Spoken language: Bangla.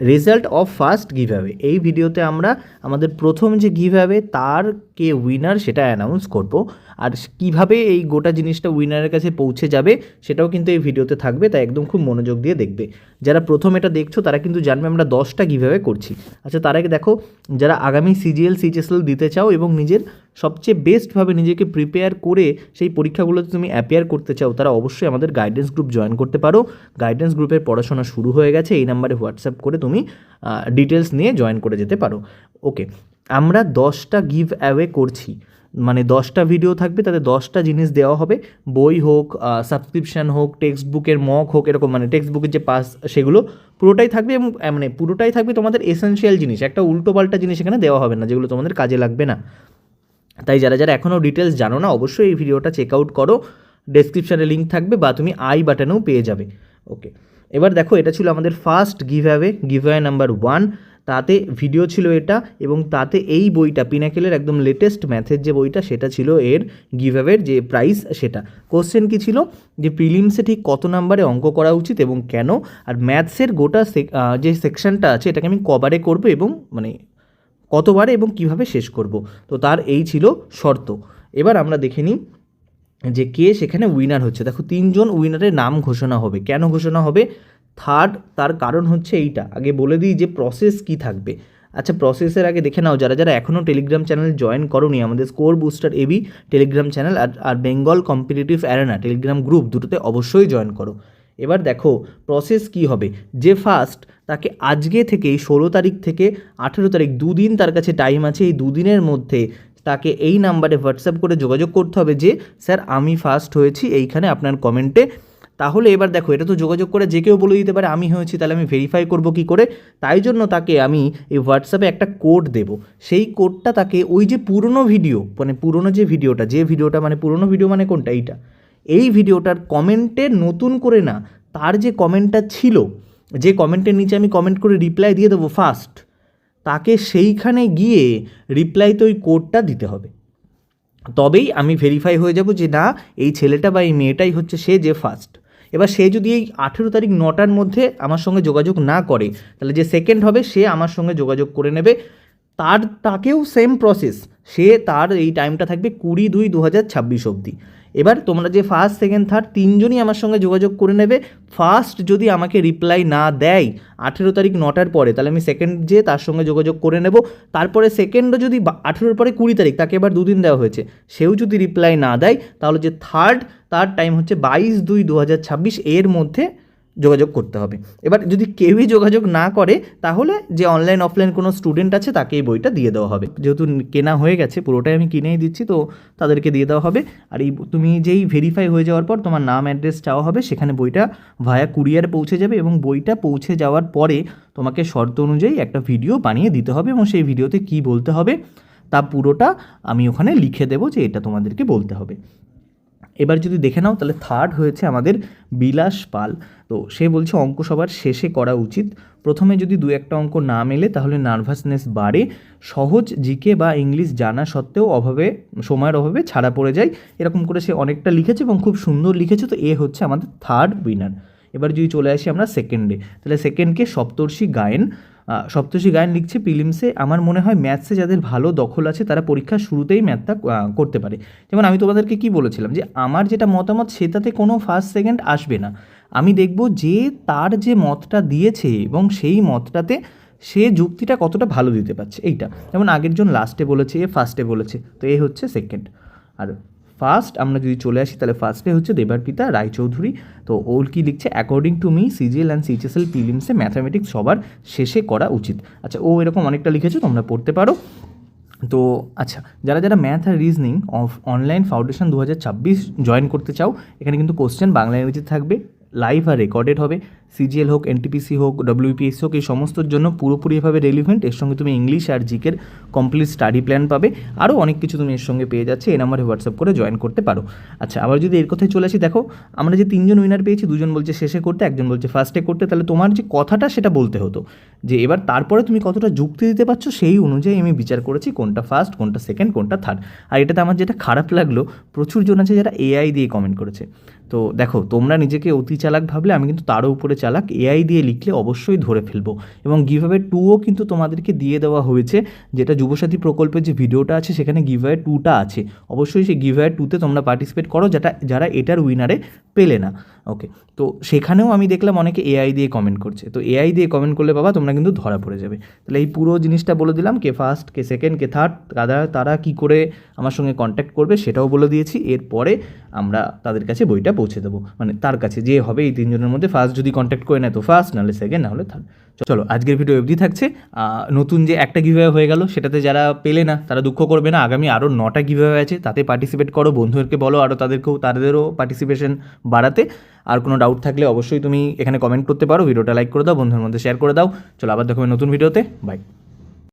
Result of first give away. এই ভিডিওতে আমরা আমাদের প্রথম যে গিভ অ্যাওয়ে তার কে উইনার সেটা অ্যানাউন্স করব, আর কিভাবে এই গোটা জিনিসটা উইনারের কাছে পৌঁছে যাবে সেটাও কিন্তু এই ভিডিওতে থাকবে, তাই একদম খুব মনোযোগ দিয়ে দেখবে। যারা প্রথম এটা দেখছো তারা কিন্তু জানবে আমরা 10টা গিভ অ্যাওয়ে করছি। আচ্ছা, তার আগে দেখো, যারা আগামী সিজিএল সিএইচএসএল দিতে চাও এবং নিজের সবচেয়ে বেস্টভাবে নিজেকে প্রিপেয়ার করে সেই পরীক্ষাগুলোতে তুমি অ্যাপিয়ার করতে চাও, তারা অবশ্যই আমাদের গাইডেন্স গ্রুপ জয়েন করতে পারো। গাইডেন্স গ্রুপের পড়াশোনা শুরু হয়ে গেছে, এই নাম্বারে হোয়াটসঅ্যাপ করে তুমি ডিটেলস নিয়ে জয়েন করে যেতে পারো। ওকে, আমরা 10টা গিভ অ্যাওয়ে করছি, মানে 10টা ভিডিও থাকবে, তাতে 10টা জিনিস দেওয়া হবে। বই হোক, সাবস্ক্রিপশান হোক, টেক্সট বুকের মক হোক, এরকম মানে টেক্সট বুকের যে পাস সেগুলো পুরোটাই থাকবে, এবং মানে পুরোটাই থাকবে তোমাদের এসেনশিয়াল জিনিস, একটা উল্টোপাল্টা জিনিস এখানে দেওয়া হবে না যেগুলো তোমাদের কাজে লাগবে না। তাই যারা যারা এখনও ডিটেলস জানো না, অবশ্যই এই ভিডিওটা চেক আউট করো, ডেসক্রিপশানে লিঙ্ক থাকবে বা তুমি আই বাটনেও পেয়ে যাবে। ওকে, এবার দেখো, এটা ছিল আমাদের ফার্স্ট গিভ অ্যাওয়ে নাম্বার 1। তাতে ভিডিও ছিল এটা, এবং তাতে এই বইটা পিনাকেলের একদম লেটেস্ট ম্যাথের যে বইটা সেটা ছিল এর গিভ অ্যাওয়ের যে প্রাইস সেটা। কোশ্চেন কী ছিল, যে প্রিলিমসে ঠিক কত নাম্বারে অঙ্ক করা উচিত এবং কেন, আর ম্যাথসের গোটা যে সেকশনটা আছে এটাকে আমি কবারে করব এবং মানে কতবারে এবং কিভাবে শেষ করব, তো তার এই ছিল শর্ত। এবার আমরা দেখে নিই যে কে সেখানে উইনার হচ্ছে। দেখো, 3জন উইনারের নাম ঘোষণা হবে। কেন ঘোষণা হবে? থার্ড, তার কারণ হচ্ছে এইটা। আগে বলে দিই যে প্রসেস কি থাকবে। আচ্ছা, প্রসেসের আগে দেখে নাও, যারা যারা এখনও টেলিগ্রাম চ্যানেল জয়েন করোনি, আমাদের score booster AB Telegram channel আর Bengal competitive arena Telegram group, দুটোতে অবশ্যই জয়েন করো। এবার দেখো প্রসেস কি হবে। যে ফার্স্ট, তাকে আজকে থেকেই 16 তারিখ থেকে 18 তারিখ 2 দিন তার কাছে টাইম আছে। এই 2 দিনের মধ্যে তাকে এই নাম্বারে হোয়াটসঅ্যাপ করে যোগাযোগ করতে হবে যে স্যার আমি ফার্স্ট হয়েছি, এইখানে আপনার কমেন্টে। তাহলে এবার দেখো, এটা তো যোগাযোগ করে যে কেউ বলে দিতে পারে আমি হয়েছি, তাহলে আমি ভেরিফাই করব কী করে? তাই জন্য তাকে আমি এই হোয়াটসঅ্যাপে একটা কোড দেব। সেই কোডটা তাকে ওই যে পুরনো ভিডিও, মানে পুরনো যে ভিডিওটা মানে পুরনো ভিডিও মানে কোনটা, এইটা, এই ভিডিওটার কমেন্টে নতুন করে না, তার যে কমেন্টটা ছিল, যে কমেন্টের নিচে আমি কমেন্ট করে রিপ্লাই দিয়ে দেবো ফার্স্ট, তাকে সেইখানে গিয়ে রিপ্লাইতে ওই কোডটা দিতে হবে। তবেই আমি ভেরিফাই হয়ে যাব যে না, এই ছেলেটা বা এই মেয়েটাই হচ্ছে সে যে ফার্স্ট। এবার সে যদি এই 18 তারিখ 9টার মধ্যে আমার সঙ্গে যোগাযোগ না করে, তাহলে যে সেকেন্ড হবে সে আমার সঙ্গে যোগাযোগ করে নেবে। তাকেও সেম প্রসেস, তার এই টাইমটা থাকবে 20/2/2026 অবধি। এবার তোমরা যে ফার্স্ট সেকেন্ড থার্ড 3জনই আমার সঙ্গে যোগাযোগ করে নেবে। ফার্স্ট যদি আমাকে রিপ্লাই না দেয় 18 তারিখ 9টার পরে, তাহলে আমি সেকেন্ড যে তার সঙ্গে যোগাযোগ করে নেব। তারপরে সেকেন্ডও যদি 18 পরে 20 তারিখ, তাকে এবার 2 দিন দেওয়া হয়েছে, সেও যদি রিপ্লাই না দেয়, তাহলে যে থার্ড, তার টাইম হচ্ছে 22/2/2026, এর মধ্যে যোগাযোগ করতে হবে। এবার যদি কেউই যোগাযোগ না করে, তাহলে যে অনলাইন অফলাইন কোনো স্টুডেন্ট আছে তাকে এই বইটা দিয়ে দেওয়া হবে। যেহেতু কেনা হয়ে গেছে, পুরোটাই আমি কিনেই দিচ্ছি, তো তাদেরকে দিয়ে দেওয়া হবে। আর এই তুমি যেই ভেরিফাই হয়ে যাওয়ার পর তোমার নাম অ্যাড্রেস চাওয়া হবে, সেখানে বইটা ভায়া কুরিয়ারে পৌঁছে যাবে, এবং বইটা পৌঁছে যাওয়ার পরে তোমাকে শর্ত অনুযায়ী একটা ভিডিও বানিয়ে দিতে হবে, এবং সেই ভিডিওতে কী বলতে হবে তা পুরোটা আমি ওখানে লিখে দেবো যে এটা তোমাদেরকে বলতে হবে। এবার যদি দেখে নাও, তাহলে থার্ড হয়েছে আমাদের বিলাস পাল। তো সে বলছে অঙ্ক সবার শেষে করা উচিত। প্রথমে যদি 2-1টা অঙ্ক না মেলে তাহলে নার্ভাসনেস বাড়ে, সহজ জিকে বা ইংলিশ জানা সত্ত্বেও সময়ের অভাবে ছাড়া পড়ে যায়, এরকম করে সে অনেকটা লিখেছে এবং খুব সুন্দর লিখেছে। তো এ হচ্ছে আমাদের থার্ড উইনার। এবার যদি চলে আসি আমরা সেকেন্ডে, তাহলে সেকেন্ডকে সপ্তর্ষি গায়েন লিখছে প্রিলিমসে। আমার মনে হয় ম্যাথসে যাদের ভালো দখল আছে তারা পরীক্ষার শুরুতেই ম্যাথটা করতে পারে। যেমন আমি তোমাদেরকে কি বলেছিলাম, যে আমার যেটা মতামত সেটাতে কোনো ফার্স্ট সেকেন্ড আসবে না। আমি দেখব যে তার যে মতটা দিয়েছে এবং সেই মতটাতে সে যুক্তিটা কতটা ভালো দিতে পারছে, এইটা। যেমন আগের জন লাস্টে বলেছে, এ ফার্স্টে বলেছে, তো এ হচ্ছে সেকেন্ড। আর ফার্স্ট আমরা যদি চলে আসি, তাহলে ফার্স্টে হচ্ছে দেবার্পিতা রায়চৌধুরী। তো ওর কি লিখছে, according to me CGL and CHSL প্রিলিমসে ম্যাথামেটিক্স সবার শেষে করা উচিত। আচ্ছা, ও এরকম অনেকটা লিখেছে, তোমরা পড়তে পারো। তো আচ্ছা, যারা যারা ম্যাথ আর reasoning of online foundation 2026 join করতে চাও, এখানে কিন্তু কোশ্চেন বাংলা ইংরেজিতে থাকবে, লাইভ আর রেকর্ডেড হবে। সিজিএল হোক, এনটিপিসি হোক, ডব্লিউপিএসসি হোক, এই সমস্তর জন্য পুরোপুরিভাবে রেলিভেন্ট। এর সঙ্গে তুমি ইংলিশ আর জিকের কমপ্লিট স্টাডি প্ল্যান পাবে, আরও অনেক কিছু তুমি এর সঙ্গে পেয়ে যাচ্ছে। এই নাম্বারে হোয়াটসঅ্যাপ করে জয়েন করতে পারো। আচ্ছা, আবার যদি এর কথায় চলে আসি, দেখো আমরা যে 3জন উইনার পেয়েছি, 2জন বলছে শেষে করতে, একজন বলছে ফার্স্টে করতে, তাহলে তোমার যে কথাটা সেটা বলতে হতো, যে এবার তারপরে তুমি কতটা যুক্তি দিতে পারছো সেই অনুযায়ী আমি বিচার করেছি কোনটা ফার্স্ট, কোনটা সেকেন্ড, কোনটা থার্ড। আর এটাতে আমার যেটা খারাপ লাগলো, প্রচুর জন আছে যারা এআই দিয়ে কমেন্ট করেছে। তো দেখো, তোমরা নিজেকে অতি চালাক ভাবলে আমি কিন্তু তারও উপরে চালাক, এআই দিয়ে লিখলে অবশ্যই ধরে ফেলবো। এবং গিভঅ্যাওয়ে 2ও কিন্তু তোমাদেরকে দিয়ে দেওয়া হয়েছে, যেটা যুবসাথী প্রকল্পের যে ভিডিওটা আছে সেখানে গিভঅ্যাওয়ে 2টা আছে। অবশ্যই সেই গিভঅ্যাওয়ে 2তে তোমরা পার্টিসিপেট করো, যারা এটার উইনারে পেলে না। ওকে, তো সেখানেও আমি দেখলাম অনেকে এআই দিয়ে কমেন্ট করছে। তো এআই দিয়ে কমেন্ট করলে বাবা তোমরা কিন্তু ধরা পড়ে যাবে। তাহলে এই পুরো জিনিসটা বলে দিলাম, কে ফার্স্ট, কে সেকেন্ড, কে থার্ড, তারা কী করে আমার সঙ্গে কন্ট্যাক্ট করবে সেটাও বলে দিয়েছি। এরপরে আমরা তাদের কাছে বইটা পৌঁছে দেবো, মানে তার কাছে যে হবে এই 3 জনের মধ্যে ফার্স্ট যদি কন্ট্যাক্ট করে নেয় তো ফার্স্ট, নাহলে সেকেন্ড, নাহলে থার্ড। চলো আজকের ভিডিও অবধি থাকছে। নতুন যে একটা গিভঅ্যাওয়ে হয়ে গেল সেটাতে যারা পেলে না তারা দুঃখ করবে না, আগামী আরও 9টা গিভঅ্যাওয়ে আছে, তাতে পার্টিসিপেট করো, বন্ধুদেরকে বলো আরও তাদেরও পার্টিসিপেশন বাড়াতে। আর কোনো ডাউট থাকলে অবশ্যই তুমি এখানে কমেন্ট করতে পারো, ভিডিওটা লাইক করে দাও, বন্ধুদের মধ্যে শেয়ার করে দাও। চলো আবার দেখো নতুন ভিডিওতে, বাই।